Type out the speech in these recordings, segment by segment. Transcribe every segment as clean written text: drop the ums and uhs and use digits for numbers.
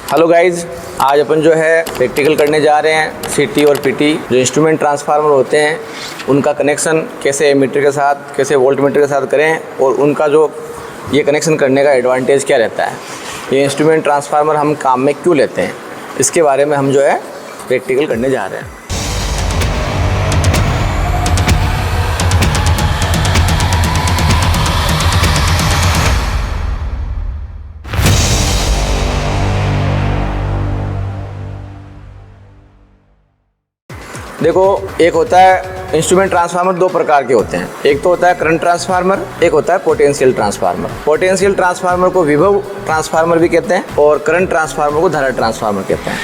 Hello guys, आज अपन जो है प्रैक्टिकल करने जा रहे हैं। सीटी और पीटी जो इंस्ट्रूमेंट ट्रांसफार्मर होते हैं उनका कनेक्शन कैसे एमीटर के साथ, कैसे वोल्टमीटर के साथ करें और उनका जो ये कनेक्शन करने का एडवांटेज क्या रहता है, ये इंस्ट्रूमेंट ट्रांसफार्मर हम काम में क्यों लेते हैं, इसके बारे में हम जो है प्रैक्टिकल करने जा रहे हैं। देखो, एक होता है इंस्ट्रूमेंट ट्रांसफार्मर, दो प्रकार के होते हैं। एक तो होता है करंट ट्रांसफार्मर, एक होता है पोटेंशियल ट्रांसफार्मर। पोटेंशियल ट्रांसफार्मर को विभव ट्रांसफार्मर भी कहते हैं और करंट ट्रांसफार्मर को धारा ट्रांसफार्मर कहते हैं।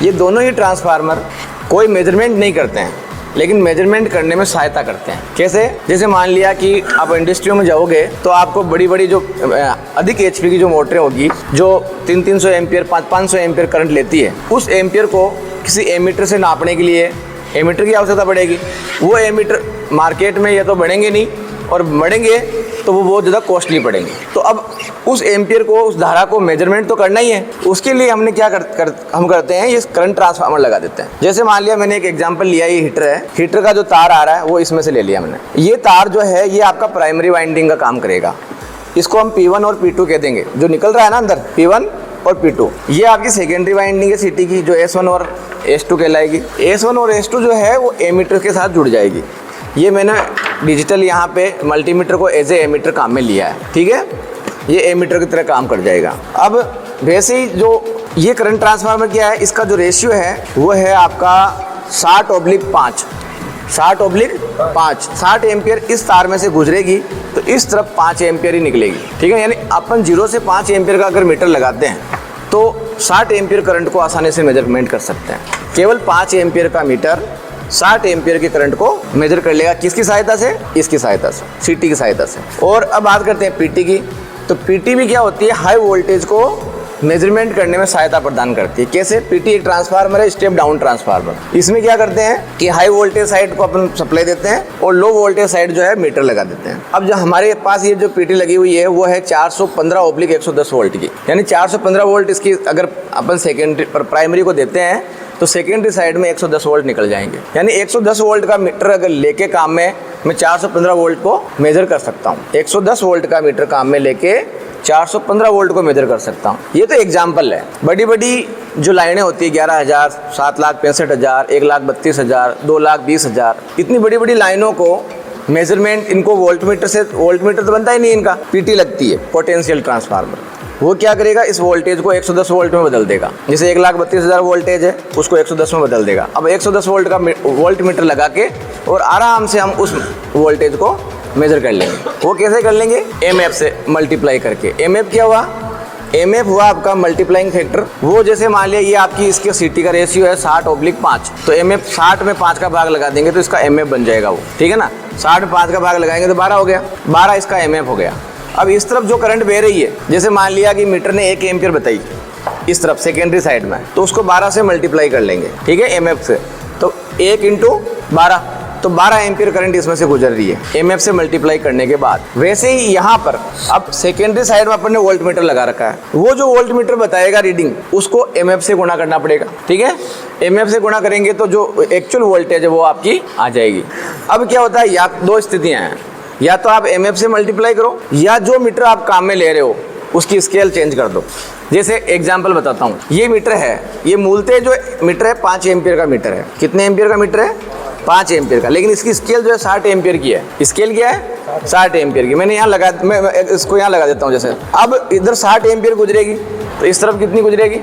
ये दोनों ही ट्रांसफार्मर कोई मेजरमेंट नहीं करते हैं, लेकिन मेजरमेंट करने में सहायता करते हैं। कैसे? जैसे मान लिया कि आप इंडस्ट्रियों में जाओगे तो आपको बड़ी बड़ी जो अधिक एचपी की जो मोटरें होगी, जो 300 एम्पियर 500 एम्पियर करंट लेती है, उस एम्पियर को किसी एमीटर से नापने के लिए एमीटर की आवश्यकता पड़ेगी। वो एमीटर मार्केट में या तो बढ़ेंगे नहीं, और बढ़ेंगे तो वो बहुत ज़्यादा कॉस्टली पड़ेंगे। तो अब उस एम्पियर को, उस धारा को मेजरमेंट तो करना ही है। उसके लिए हमने क्या हम करते हैं, ये करंट ट्रांसफार्मर लगा देते हैं। जैसे मान लिया मैंने एक एग्जांपल लिया, ये हीटर है, हीटर का जो तार आ रहा है वो इसमें से ले लिया मैंने। ये तार जो है ये आपका प्राइमरी वाइंडिंग का काम करेगा। इसको हम P1 और P2 कह देंगे। जो निकल रहा है ना अंदर, P1 और P2, ये आपकी सेकेंडरी वाइंडिंग है सीटी की, जो S1 और S2 कहलाएगी। S1 और S2 जो है वो एमीटर के साथ जुड़ जाएगी। ये मैंने डिजिटल यहाँ पे मल्टीमीटर को एज ए एमीटर काम में लिया है, ठीक है। ये एमीटर की तरह काम कर जाएगा। अब वैसे ही जो ये करंट ट्रांसफार्मर क्या है, इसका जो रेशियो है वो है आपका 60/5। 60/5, 60 एम्पियर इस तार में से गुजरेगी तो इस तरफ 5 एम्पियर ही निकलेगी, ठीक है। यानी अपन 0 से 5 एम्पियर का अगर मीटर लगाते हैं तो 60 एम्पियर करंट को आसानी से मेजरमेंट कर सकते हैं। केवल 5 एम्पियर का मीटर 60 एम्पियर के करंट को मेजर कर लेगा। किसकी सहायता से? इसकी सहायता से, सीटी की सहायता से। और अब बात करते हैं पीटी की। तो पीटी भी क्या होती है, हाई वोल्टेज को मेजरमेंट करने में सहायता प्रदान करती है। कैसे? पीटी एक ट्रांसफार्मर है, स्टेप डाउन ट्रांसफार्मर। इसमें क्या करते हैं कि हाई वोल्टेज साइड को अपन सप्लाई देते हैं और लो वोल्टेज साइड जो है मीटर लगा देते हैं। अब जो हमारे पास ये जो पीटी लगी हुई है वो है 415/110 वोल्ट की, यानी 415 वोल्ट इसकी अगर अपन सेकेंडरी पर प्राइमरी को देते हैं तो सेकेंडरी साइड में 110 वोल्ट निकल जाएंगे। यानी 110 वोल्ट का मीटर अगर लेके काम में मैं 415 वोल्ट को मेजर कर सकता हूँ। 110 वोल्ट का मीटर काम में लेके 415 वोल्ट को मेजर कर सकता हूँ। ये तो एग्जाम्पल है। बड़ी बड़ी जो लाइनें होती है 11,000, 7,65,000, 1,32,000, 2,20,000, इतनी बड़ी बड़ी लाइनों को मेजरमेंट, इनको वोल्टमीटर से, वोल्टमीटर तो बनता ही नहीं इनका, पीटी लगती है। पोटेंशियल ट्रांसफार्मर वो क्या करेगा, इस वोल्टेज को 110 वोल्ट में बदल देगा। जैसे 1,32,000 वोल्टेज है, उसको 110 में बदल देगा। अब 110 वोल्ट का वोल्ट मीटर लगा के और आराम से हम उस वोल्टेज को मेजर कर लेंगे। वो कैसे कर लेंगे? एमएफ से मल्टीप्लाई करके। एमएफ क्या हुआ? एमएफ हुआ आपका मल्टीप्लाइंग फैक्टर। वो जैसे मान लिया ये आपकी इसके सीटी का रेशियो है 60/5, तो एमएफ 60 में 5 का भाग लगा देंगे तो इसका एमएफ बन जाएगा वो, ठीक है ना। 60 में 5 का भाग लगाएंगे तो 12 हो गया, 12 इसका एमएफ हो गया। अब इस तरफ जो करंट बह रही है, जैसे मान लिया कि मीटर ने 1 एम्पियर बताई इस तरफ सेकेंडरी साइड में, तो उसको 12 से मल्टीप्लाई कर लेंगे, ठीक है, एमएफ से। तो 1 × 12, तो 12 एम्पियर करंट इसमें से गुजर रही है एमएफ से मल्टीप्लाई करने के बाद। वैसे ही यहाँ पर अब सेकेंडरी साइड में अपन ने वोल्ट मीटर लगा रखा है। वो जो वोल्ट मीटर बताएगा रीडिंग, उसको एमएफ से गुणा करना पड़ेगा, ठीक है। एमएफ से गुणा करेंगे तो जो एक्चुअल वोल्टेज है वो आपकी आ जाएगी। अब क्या होता है, या दो स्थितियाँ हैं, या तो आप एमएफ से मल्टीप्लाई करो, या जो मीटर आप काम में ले रहे हो उसकी स्केल चेंज कर दो। जैसे एग्जांपल बताता हूँ, ये मीटर है, ये मूलतः जो मीटर है 5 एम्पियर का मीटर है। कितने एम्पियर का मीटर है? 5 एम्पियर का, लेकिन इसकी स्केल जो है 60 एम्पियर की है। स्केल क्या है? 60 एम्पियर की। मैंने यहाँ लगा, मैं इसको यहाँ लगा देता हूँ। जैसे अब इधर 60 एम्पियर गुजरेगी तो इस तरफ कितनी गुजरेगी?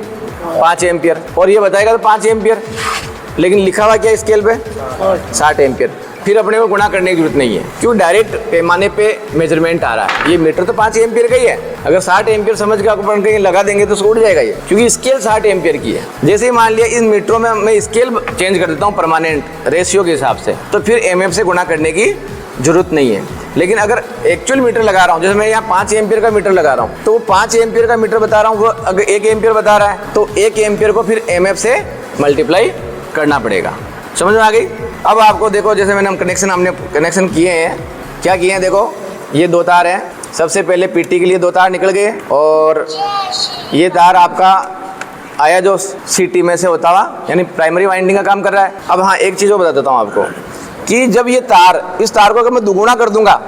5 एम्पियर। और ये बताएगा तो 5 एम्पियर, लेकिन लिखा हुआ क्या स्केल पे? 60 एम्पियर। फिर अपने को गुणा करने की जरूरत नहीं है, क्यों, डायरेक्ट पैमाने पे मेजरमेंट आ रहा है। ये मीटर तो 5 एम्पियर का ही है, अगर 60 एम्पियर समझ के अपन कहीं लगा देंगे तो उसको उड़ जाएगा ये, क्योंकि स्केल 60 एम्पियर की है। जैसे ही मान लिया इन मीटरों में मैं स्केल चेंज कर देता हूँ परमानेंट रेशियो के हिसाब से, तो फिर एमएफ से गुणा करने की जरूरत नहीं है। लेकिन अगर एक्चुअल मीटर लगा रहा हूँ, जैसे मैं यहाँ 5 एम्पियर का मीटर लगा रहा हूँ, तो वो 5 एम्पियर का मीटर बता रहा हूँ, वो अगर 1 एम्पियर बता रहा है तो 1 एम्पियर को फिर एमएफ से मल्टीप्लाई करना पड़ेगा। समझ में आ गई? अब आपको देखो, जैसे हमने कनेक्शन किए हैं, क्या किए हैं, देखो ये 2 तार हैं। सबसे पहले पीटी के लिए 2 तार निकल गए और ये तार आपका आया जो CT में से होता हुआ, यानी प्राइमरी वाइंडिंग का काम कर रहा है। अब हाँ, एक चीज़ और बता देता हूँ आपको कि जब ये तार, इस तार को अगर मैं दुगुना कर दूंगा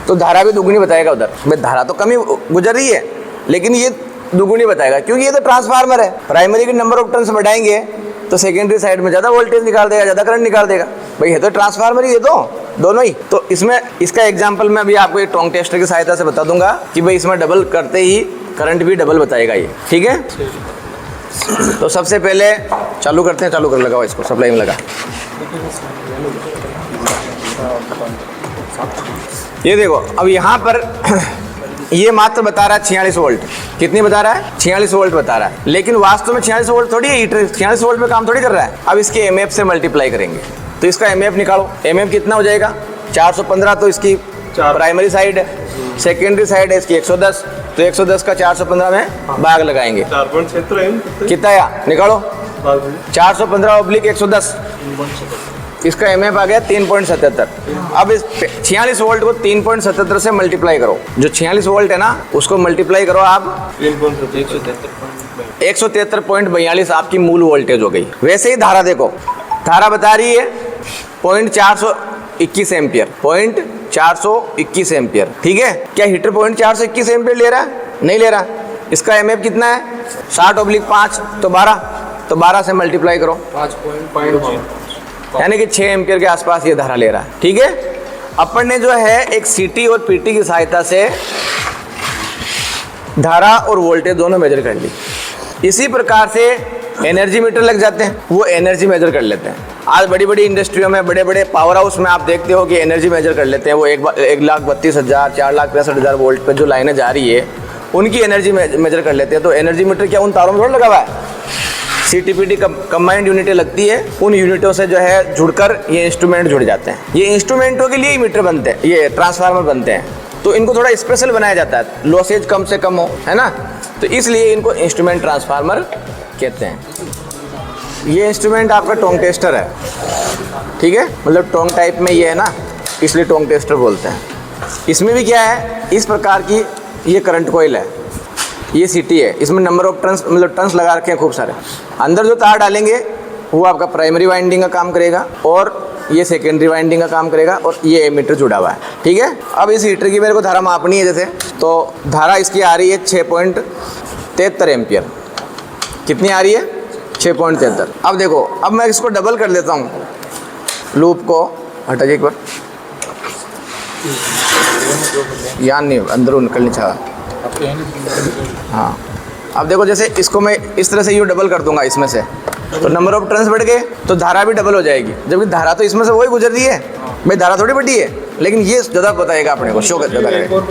तो धारा भी दुगुनी बताएगा उधर। भाई धारा तो कम ही गुजर रही है, लेकिन ये दुगुनी बताएगा, क्योंकि ये तो ट्रांसफार्मर है। प्राइमरी के नंबर ऑफ टर्न्स बढ़ाएंगे तो सेकेंडरी साइड में ज़्यादा वोल्टेज निकाल देगा, ज़्यादा करंट निकाल देगा। भाई ये तो ट्रांसफार्मर ही है, तो दोनों ही। तो इसमें इसका एग्जाम्पल मैं अभी आपको एक टोंग टेस्टर की सहायता से बता दूंगा कि भाई इसमें डबल करते ही करंट भी डबल बताएगा ये, ठीक है। तो सबसे पहले चालू करते हैं, चालू कर लगाओ इसको, सप्लाई में लगा। ये देखो अब यहाँ पर ये मात्र बता रहा है 46 वोल्ट। कितनी बता रहा है? 46 वोल्ट बता रहा है, लेकिन वास्तव में 46 वोल्ट थोड़ी है, 46 वोल्ट में काम थोड़ी कर रहा है। अब इसके एमएफ से मल्टीप्लाई करेंगे तो इसका एमएफ निकालो। एमएफ कितना हो जाएगा? 415, तो इसकी प्राइमरी साइड है, सेकेंडरी साइड है इसकी 110, तो 110 का 415 में भाग लगाएंगे, कितना आया निकालो? 415/110, इसका एमएफ आ गया 3.77। अब इस 46 वोल्ट को 3.77 से मल्टीप्लाई करो। जो 46 वोल्ट है ना, उसको मल्टीप्लाई करो आप 173.42, आपकी मूल वोल्टेज हो गई। वैसे ही धारा देखो, धारा बता रही है 0.421 एम्पियर, 0.421 एम्पियर, ठीक है। क्या हीटर 0.421 एम्पियर ले रहा है? नहीं ले रहा। इसका एमएफ कितना है? 60/5, तो 12 से मल्टीप्लाई करो, 5.5, यानी कि 6 एम्पियर के आसपास ये धारा ले रहा है, ठीक है। अपन ने जो है एक CT और PT की सहायता से धारा और वोल्टेज दोनों मेजर कर ली। इसी प्रकार से एनर्जी मीटर लग जाते हैं, वो एनर्जी मेजर कर लेते हैं। आज बड़ी बड़ी इंडस्ट्रियों में, बड़े बड़े पावर हाउस में आप देखते हो कि एनर्जी मेजर कर लेते हैं। वो 1,32,000 4,65,000 वोल्ट पे जो लाइनें जा रही है, उनकी एनर्जी मेजर कर लेते हैं। तो एनर्जी मीटर क्या उन तारों में थोड़ा लगा हुआ है? CT/PT कंबाइंड यूनिटें लगती है, उन यूनिटों से जो है जुड़कर ये इंस्ट्रूमेंट जुड़ जाते हैं। ये इंस्ट्रूमेंटों के लिए ही मीटर बनते हैं, ये ट्रांसफार्मर बनते हैं। तो इनको थोड़ा स्पेशल बनाया जाता है, लॉसेज कम से कम हो, है ना। तो इसलिए इनको इंस्ट्रूमेंट ट्रांसफार्मर कहते हैं। ये इंस्ट्रूमेंट आपका टोंग टेस्टर है, ठीक है, मतलब टोंग टाइप में ये है ना, इसलिए टोंग टेस्टर बोलते हैं। इसमें भी क्या है, इस प्रकार की ये करंट कॉइल है, ये CT है, इसमें नंबर ऑफ टर्न्स, मतलब टर्न्स लगा रखे हैं खूब सारे। अंदर जो तार डालेंगे वो आपका प्राइमरी वाइंडिंग का काम करेगा, और ये सेकेंडरी वाइंडिंग का काम करेगा, और ये एमीटर जुड़ा हुआ है, ठीक है। अब इस हीटर की मेरे को धारा मापनी है, जैसे तो धारा इसकी आ रही है 6.73 एम्पियर। कितनी आ रही है? 6.73। अब देखो, अब मैं इसको डबल कर लेता हूँ, लूप को हटा जी एक बार, यान नहीं अंदर निकलनी चाहिए। हाँ, अब देखो जैसे इसको मैं इस तरह से यूँ डबल कर दूंगा इसमें से, तो नंबर ऑफ टर्न्स बढ़ गए, तो धारा भी डबल हो जाएगी। जबकि धारा तो इसमें से वही गुजर रही है, भाई धारा थोड़ी बढ़ी है, लेकिन ये ज़्यादा बताएगा अपने को, शो ज़्यादा करेगा।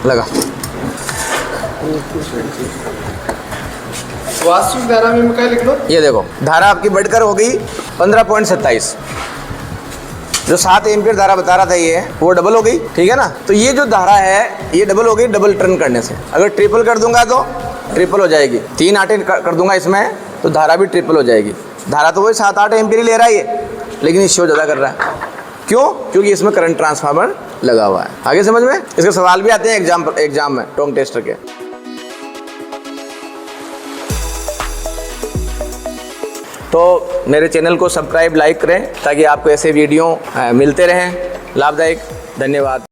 लगा वास्तविक धारा में क्या लिख लो? ये देखो, धारा आपकी बढ़कर हो गई 15.27। जो 7 एम्पियर धारा बता रहा था ये, वो डबल हो गई, ठीक है ना। तो ये जो धारा है ये डबल हो गई, डबल टर्न करने से। अगर ट्रिपल कर दूंगा तो ट्रिपल हो जाएगी, 3 आटे कर दूंगा इसमें तो धारा भी ट्रिपल हो जाएगी। धारा तो वही 7-8 एम्पियर ही ले रहा है ये, लेकिन इस शो ज़्यादा कर रहा है। क्यों? क्योंकि इसमें करंट ट्रांसफार्मर लगा हुआ है। आगे समझ में? इसके सवाल भी आते हैं एग्जाम में टोंग टेस्टर के। तो मेरे चैनल को सब्सक्राइब, लाइक करें ताकि आपको ऐसे वीडियो मिलते रहें लाभदायक। धन्यवाद।